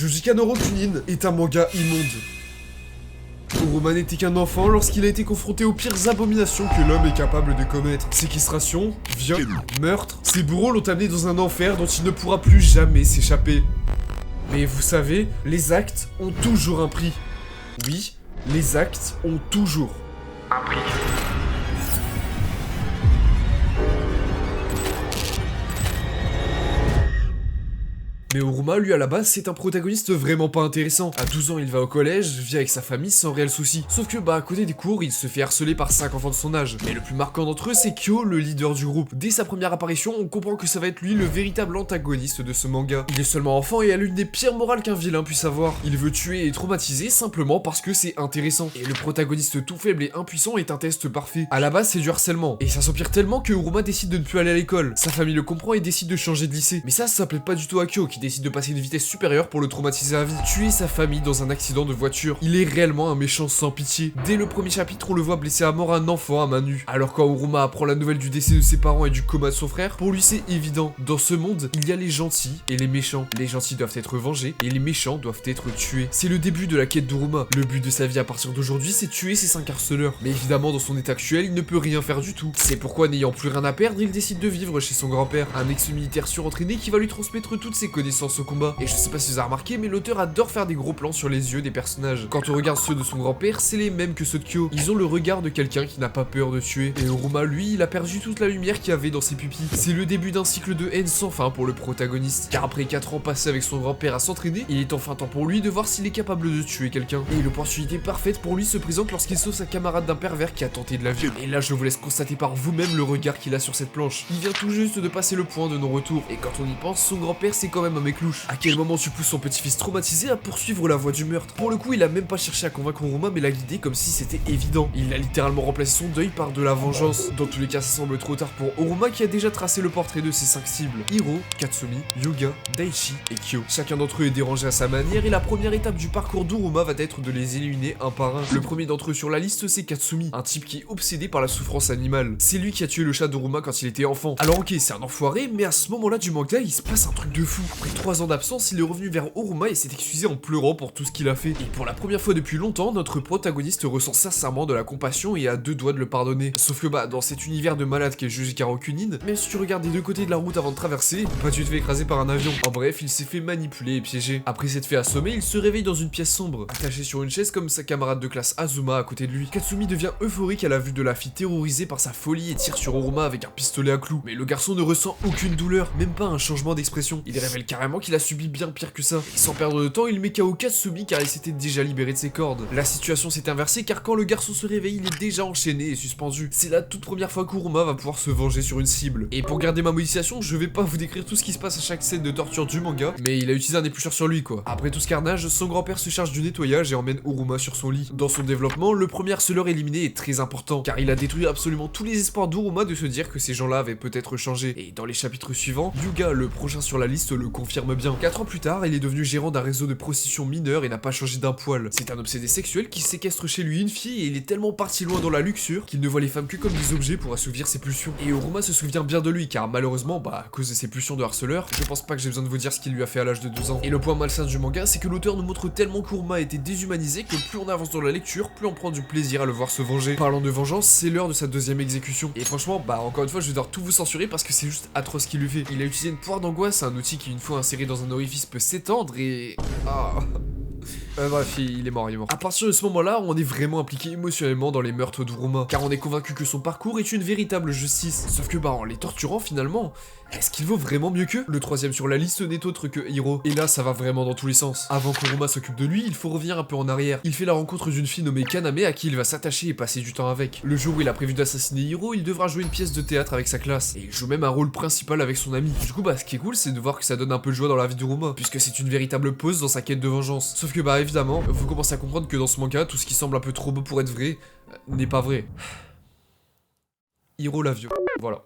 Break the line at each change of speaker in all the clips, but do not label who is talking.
Jujika no Rokunin est un manga immonde. Uruma n'était qu'un enfant lorsqu'il a été confronté aux pires abominations que l'homme est capable de commettre. Séquestration, viol, meurtre. Ses bourreaux l'ont amené dans un enfer dont il ne pourra plus jamais s'échapper. Mais vous savez, les actes ont toujours un prix. Oui, les actes ont toujours un prix. Mais Uruma, lui, à la base, c'est un protagoniste vraiment pas intéressant. À 12 ans, il va au collège, vit avec sa famille sans réel souci. Sauf que, à côté des cours, il se fait harceler par 5 enfants de son âge. Mais le plus marquant d'entre eux, c'est Kyo, le leader du groupe. Dès sa première apparition, on comprend que ça va être lui le véritable antagoniste de ce manga. Il est seulement enfant et a l'une des pires morales qu'un vilain puisse avoir. Il veut tuer et traumatiser simplement parce que c'est intéressant. Et le protagoniste tout faible et impuissant est un test parfait. À la base, c'est du harcèlement. Et ça s'empire tellement que Uruma décide de ne plus aller à l'école. Sa famille le comprend et décide de changer de lycée. Mais ça plaît pas du tout à Kyo, qui décide de passer une vitesse supérieure pour le traumatiser à vie. Tuer sa famille dans un accident de voiture. Il est réellement un méchant sans pitié. Dès le premier chapitre, on le voit blesser à mort un enfant à main nue. Alors quand Uruma apprend la nouvelle du décès de ses parents et du coma de son frère, pour lui c'est évident. Dans ce monde, il y a les gentils et les méchants. Les gentils doivent être vengés et les méchants doivent être tués. C'est le début de la quête d'Uruma. Le but de sa vie à partir d'aujourd'hui, c'est tuer ses 5 harceleurs. Mais évidemment, dans son état actuel, il ne peut rien faire du tout. C'est pourquoi, n'ayant plus rien à perdre, il décide de vivre chez son grand-père, un ex-militaire surentraîné qui va lui transmettre toutes ses connaissances au combat. Et je sais pas si vous avez remarqué, mais l'auteur adore faire des gros plans sur les yeux des personnages. Quand on regarde ceux de son grand-père, c'est les mêmes que ceux de Kyo. Ils ont le regard de quelqu'un qui n'a pas peur de tuer. Et Uruma, lui, il a perdu toute la lumière qu'il y avait dans ses pupilles. C'est le début d'un cycle de haine sans fin pour le protagoniste. Car après 4 ans passés avec son grand-père à s'entraîner, il est enfin temps pour lui de voir s'il est capable de tuer quelqu'un. Et l'opportunité parfaite pour lui se présente lorsqu'il sauve sa camarade d'un pervers qui a tenté de la violer. Et là, je vous laisse constater par vous-même le regard qu'il a sur cette planche. Il vient tout juste de passer le point de non-retour. Et quand on y pense, son grand-père c'est quand même un mec louche. À quel moment tu pousses son petit-fils traumatisé à poursuivre la voie du meurtre? Pour le coup, il a même pas cherché à convaincre Uruma, mais l'a guidé comme si c'était évident. Il a littéralement remplacé son deuil par de la vengeance. Dans tous les cas, ça semble trop tard pour Uruma qui a déjà tracé le portrait de ses 5 cibles: Hiro, Katsumi, Yuga, Daichi et Kyo. Chacun d'entre eux est dérangé à sa manière et la première étape du parcours d'Uruma va être de les éliminer un par un. Le premier d'entre eux sur la liste, c'est Katsumi, un type qui est obsédé par la souffrance animale. C'est lui qui a tué le chat d'Uruma quand il était enfant. Alors ok, c'est un enfoiré, mais à ce moment-là du manga, il se passe un truc de fou. Après 3 ans d'absence, il est revenu vers Uruma et s'est excusé en pleurant pour tout ce qu'il a fait. Et pour la première fois depuis longtemps, notre protagoniste ressent sincèrement de la compassion et a 2 doigts de le pardonner. Sauf que dans cet univers de malade qu'est Jujika Rokunin, même si tu regardes des 2 côtés de la route avant de traverser, tu te fais écraser par un avion. En bref, il s'est fait manipuler et piéger. Après s'être fait assommer, il se réveille dans une pièce sombre, attaché sur une chaise comme sa camarade de classe Azuma à côté de lui. Katsumi devient euphorique à la vue de la fille terrorisée par sa folie et tire sur Uruma avec un pistolet à clous. Mais le garçon ne ressent aucune douleur, même pas un changement d'expression. Il révèle carrément qu'il a subi bien pire que ça. Et sans perdre de temps, il met KO Katsumi car il s'était déjà libéré de ses cordes. La situation s'est inversée car quand le garçon se réveille, il est déjà enchaîné et suspendu. C'est la toute première fois qu'Uruma va pouvoir se venger sur une cible. Et pour garder ma motivation, je vais pas vous décrire tout ce qui se passe à chaque scène de torture du manga, mais il a utilisé un éplucheur sur lui quoi. Après tout ce carnage, son grand-père se charge du nettoyage et emmène Uruma sur son lit. Dans son développement, le premier harceleur éliminé est très important car il a détruit absolument tous les espoirs d'Uruma de se dire que ces gens-là avaient peut-être changé. Et dans les chapitres suivants, Yuga, le prochain sur la liste, le confirme bien. 4 ans plus tard, il est devenu gérant d'un réseau de prostitution mineure et n'a pas changé d'un poil. C'est un obsédé sexuel qui séquestre chez lui une fille et il est tellement parti loin dans la luxure qu'il ne voit les femmes que comme des objets pour assouvir ses pulsions. Et Uruma se souvient bien de lui car malheureusement, à cause de ses pulsions de harceleur, je pense pas que j'ai besoin de vous dire ce qu'il lui a fait à l'âge de 12 ans. Et le point malsain du manga, c'est que l'auteur nous montre tellement qu'Uruma a été déshumanisé que plus on avance dans la lecture, plus on prend du plaisir à le voir se venger. Parlant de vengeance, c'est l'heure de sa 2e exécution. Et franchement, encore une fois, je vais devoir tout vous censurer parce que c'est juste atroce ce qu'il lui fait. Il a utilisé une poire d'angoisse, un outil qui une fois inséré dans un orifice peut s'étendre et... bref, il est mort. À partir de ce moment-là, on est vraiment impliqué émotionnellement dans les meurtres d'Uruma, car on est convaincu que son parcours est une véritable justice. Sauf que en les torturant finalement, est-ce qu'il vaut vraiment mieux qu'eux? Le 3e sur la liste n'est autre que Hiro. Et là, ça va vraiment dans tous les sens. Avant qu'Uruma s'occupe de lui, il faut revenir un peu en arrière. Il fait la rencontre d'une fille nommée Kaname à qui il va s'attacher et passer du temps avec. Le jour où il a prévu d'assassiner Hiro, il devra jouer une pièce de théâtre avec sa classe. Et il joue même un rôle principal avec son ami. Du coup, ce qui est cool, c'est de voir que ça donne un peu de joie dans la vie d'Uruma, puisque c'est une véritable pause dans sa quête de vengeance. Sauf que évidemment, vous commencez à comprendre que dans ce manga, tout ce qui semble un peu trop beau pour être vrai, n'est pas vrai. Hiro la viole. Voilà.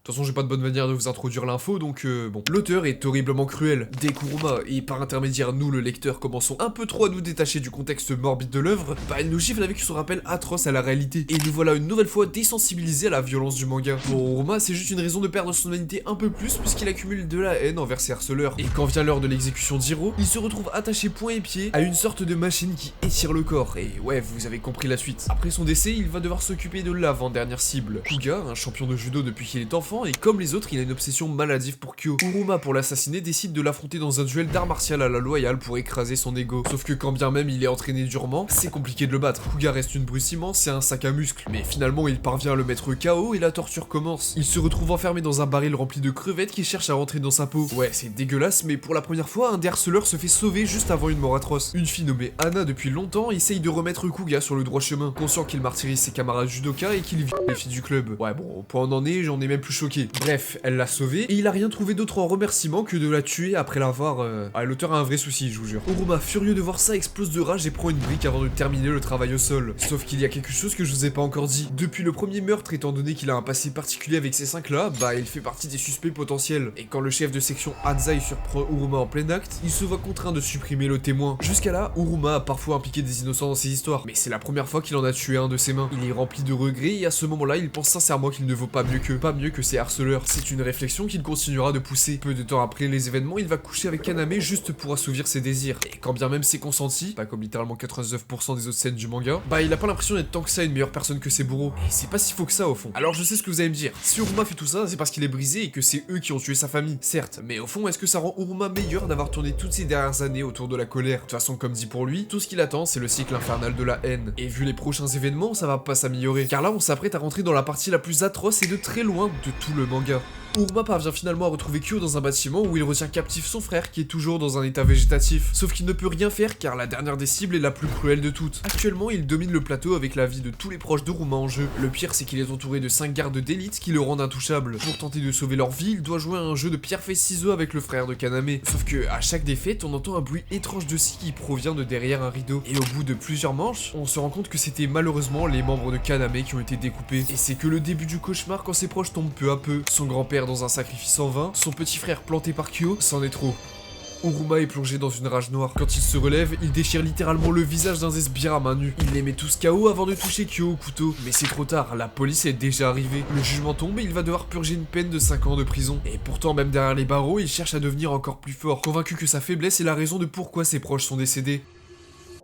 toute façon j'ai pas de bonne manière de vous introduire l'info, donc bon. L'auteur est horriblement cruel. Dès qu'Uruma, et par intermédiaire nous le lecteur, commençons un peu trop à nous détacher du contexte morbide de l'œuvre, bah il nous gifle avec son rappel atroce à la réalité. Et nous voilà une nouvelle fois désensibilisés à la violence du manga. Pour Uruma, c'est juste une raison de perdre son humanité un peu plus puisqu'il accumule de la haine envers ses harceleurs. Et quand vient l'heure de l'exécution d'Hiro, il se retrouve attaché point et pied à une sorte de machine qui étire le corps. Et ouais, vous avez compris la suite. Après son décès, il va devoir s'occuper de l'avant-dernière cible. Kuga, un champion de judo depuis qu'il est enfant, et comme les autres, il a une obsession maladive pour Kyo. Uruma, pour l'assassiner, décide de l'affronter dans un duel d'art martial à la loyale pour écraser son ego. Sauf que quand bien même il est entraîné durement, c'est compliqué de le battre. Kuga reste une bruce immense, c'est un sac à muscles. Mais finalement, il parvient à le mettre KO et la torture commence. Il se retrouve enfermé dans un baril rempli de crevettes qui cherchent à rentrer dans sa peau. Ouais, c'est dégueulasse, mais pour la première fois, un des harceleurs se fait sauver juste avant une mort atroce. Une fille nommée Anna depuis longtemps essaye de remettre Kuga sur le droit chemin, conscient qu'il martyrise ses camarades judoka et qu'il vit les filles du club. Ouais bon, au point où on en est, j'en ai même plus choqué. Bref, elle l'a sauvé et il a rien trouvé d'autre en remerciement que de la tuer après l'avoir... Ah, l'auteur a un vrai souci, je vous jure. Uruma, furieux de voir ça, explose de rage et prend une brique avant de terminer le travail au sol. Sauf qu'il y a quelque chose que je vous ai pas encore dit. Depuis le premier meurtre, étant donné qu'il a un passé particulier avec ces 5 là, bah il fait partie des suspects potentiels. Et quand le chef de section Anzai surprend Uruma en plein acte, il se voit contraint de supprimer le témoin. Jusqu'à là, Uruma a parfois impliqué des innocents dans ses histoires, mais c'est la première fois qu'il en a tué un de ses mains. Il est rempli de regrets et à ce moment-là, il pense sincèrement qu'il ne vaut pas mieux que ses harceleurs. C'est une réflexion qu'il continuera de pousser. Peu de temps après les événements, il va coucher avec Kaname juste pour assouvir ses désirs. Et quand bien même c'est consenti, pas comme littéralement 99% des autres scènes du manga, bah il a pas l'impression d'être tant que ça une meilleure personne que ses bourreaux. Et c'est pas si faux que ça au fond. Alors je sais ce que vous allez me dire. Si Uruma fait tout ça, c'est parce qu'il est brisé et que c'est eux qui ont tué sa famille. Certes, mais au fond, est-ce que ça rend Uruma meilleur d'avoir tourné toutes ces dernières années autour de la colère? De toute façon, comme dit pour lui, tout ce qu'il attend, c'est le cycle infernal de la haine. Et vu les prochains événements, ça va pas s'améliorer. Car là, on s'apprête à rentrer dans la partie la plus atroce et de très loin de tout le manga. Uruma parvient finalement à retrouver Kyo dans un bâtiment où il retient captif son frère qui est toujours dans un état végétatif. Sauf qu'il ne peut rien faire car la dernière des cibles est la plus cruelle de toutes. Actuellement, il domine le plateau avec la vie de tous les proches d'Uruma en jeu. Le pire, c'est qu'il est entouré de 5 gardes d'élite qui le rendent intouchable. Pour tenter de sauver leur vie, il doit jouer à un jeu de pierre-feuille-ciseaux avec le frère de Kaname. Sauf que à chaque défaite, on entend un bruit étrange de scie qui provient de derrière un rideau. Et au bout de plusieurs manches, on se rend compte que c'était malheureusement les membres de Kaname qui ont été découpés. Et c'est que le début du cauchemar quand ses proches tombent peu à peu. Son grand-père dans un sacrifice en vain, son petit frère planté par Kyo, c'en est trop. Uruma est plongé dans une rage noire. Quand il se relève, il déchire littéralement le visage d'un sbire à main nue. Il les met tous KO avant de toucher Kyo au couteau. Mais c'est trop tard, la police est déjà arrivée. Le jugement tombe et il va devoir purger une peine de 5 ans de prison. Et pourtant, même derrière les barreaux, il cherche à devenir encore plus fort, convaincu que sa faiblesse est la raison de pourquoi ses proches sont décédés.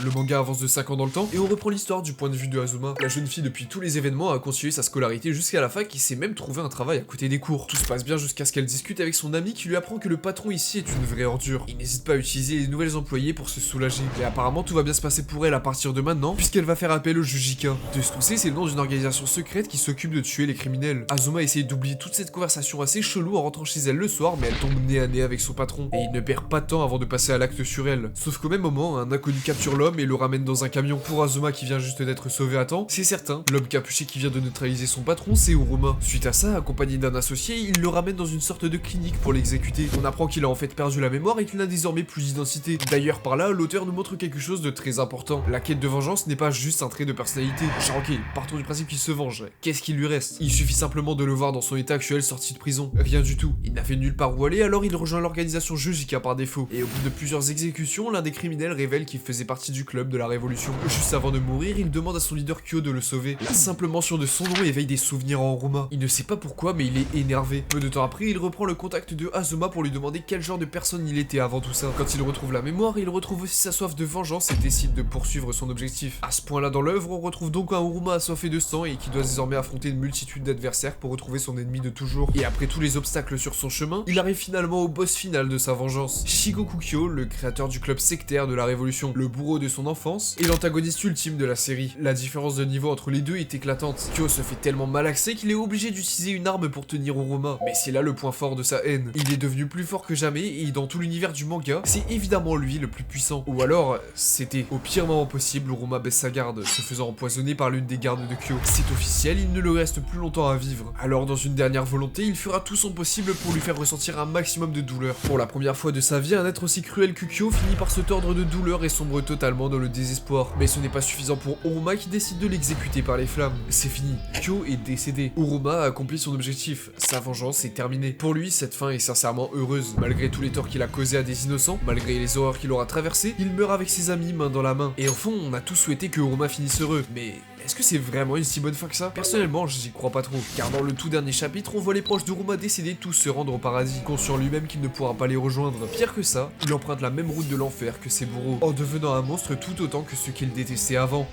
Le manga avance de 5 ans dans le temps et on reprend l'histoire du point de vue de Azuma. La jeune fille depuis tous les événements a continué sa scolarité jusqu'à la fac et s'est même trouvé un travail à côté des cours. Tout se passe bien jusqu'à ce qu'elle discute avec son ami qui lui apprend que le patron ici est une vraie ordure. Il n'hésite pas à utiliser les nouvelles employées pour se soulager. Et apparemment tout va bien se passer pour elle à partir de maintenant puisqu'elle va faire appel au Jujika. De ce qu'on sait, c'est le nom d'une organisation secrète qui s'occupe de tuer les criminels. Azuma essaye d'oublier toute cette conversation assez chelou en rentrant chez elle le soir, mais elle tombe nez à nez avec son patron. Et il ne perd pas de temps avant de passer à l'acte sur elle. Sauf qu'au même moment, un inconnu capture l'homme et le ramène dans un camion. Pour Azuma qui vient juste d'être sauvé à temps, c'est certain, l'homme capuché qui vient de neutraliser son patron, c'est Uruma. Suite à ça, accompagné d'un associé, il le ramène dans une sorte de clinique pour l'exécuter. On apprend qu'il a en fait perdu la mémoire et qu'il n'a désormais plus d'identité. D'ailleurs, par là, l'auteur nous montre quelque chose de très important. La quête de vengeance n'est pas juste un trait de personnalité. Genre ok, partons du principe qu'il se venge. Qu'est-ce qu'il lui reste? Il suffit simplement de le voir dans son état actuel sorti de prison. Rien du tout. Il n'a fait nulle part où aller, alors il rejoint l'organisation Jujika par défaut. Et au bout de plusieurs exécutions, l'un des criminels révèle qu'il faisait partie du club de la Révolution. Juste avant de mourir, il demande à son leader Kyo de le sauver. La simple mention de son nom éveille des souvenirs en Uruma. Il ne sait pas pourquoi, mais il est énervé. Peu de temps après, il reprend le contact de Azuma pour lui demander quel genre de personne il était avant tout ça. Quand il retrouve la mémoire, il retrouve aussi sa soif de vengeance et décide de poursuivre son objectif. À ce point-là dans l'œuvre, on retrouve donc un Uruma assoiffé de sang et qui doit désormais affronter une multitude d'adversaires pour retrouver son ennemi de toujours. Et après tous les obstacles sur son chemin, il arrive finalement au boss final de sa vengeance. Shigoku Kyo, le créateur du club sectaire de la Révolution, le bourreau de son enfance, et l'antagoniste ultime de la série. La différence de niveau entre les deux est éclatante. Kyo se fait tellement malaxer qu'il est obligé d'utiliser une arme pour tenir Uruma. Mais c'est là le point fort de sa haine. Il est devenu plus fort que jamais et dans tout l'univers du manga, c'est évidemment lui le plus puissant. Ou alors, c'était au pire moment possible, Uruma baisse sa garde, se faisant empoisonner par l'une des gardes de Kyo. C'est officiel, il ne lui reste plus longtemps à vivre. Alors dans une dernière volonté, il fera tout son possible pour lui faire ressentir un maximum de douleur. Pour la première fois de sa vie, un être aussi cruel que Kyo finit par se tordre de douleur et sombre totalement littéralement dans le désespoir. Mais ce n'est pas suffisant pour Uruma qui décide de l'exécuter par les flammes. C'est fini, Kyo est décédé. Uruma a accompli son objectif, sa vengeance est terminée. Pour lui, cette fin est sincèrement heureuse. Malgré tous les torts qu'il a causés à des innocents, malgré les horreurs qu'il aura traversées, il meurt avec ses amis main dans la main. Et au fond, on a tous souhaité que Uruma finisse heureux, mais est-ce que c'est vraiment une si bonne fin que ça? Personnellement, j'y crois pas trop, car dans le tout dernier chapitre, on voit les proches d'Uruma décédés tous se rendre au paradis, conscient lui-même qu'il ne pourra pas les rejoindre. Pire que ça, il emprunte la même route de l'enfer que ses bourreaux, en devenant un monstre tout autant que ceux qu'il détestait avant.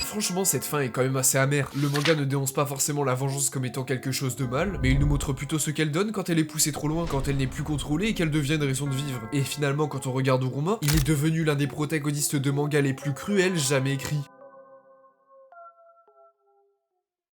Franchement, cette fin est quand même assez amère. Le manga ne dénonce pas forcément la vengeance comme étant quelque chose de mal, mais il nous montre plutôt ce qu'elle donne quand elle est poussée trop loin, quand elle n'est plus contrôlée et qu'elle devient une raison de vivre. Et finalement, quand on regarde Uruma, il est devenu l'un des protagonistes de manga les plus cruels jamais écrits.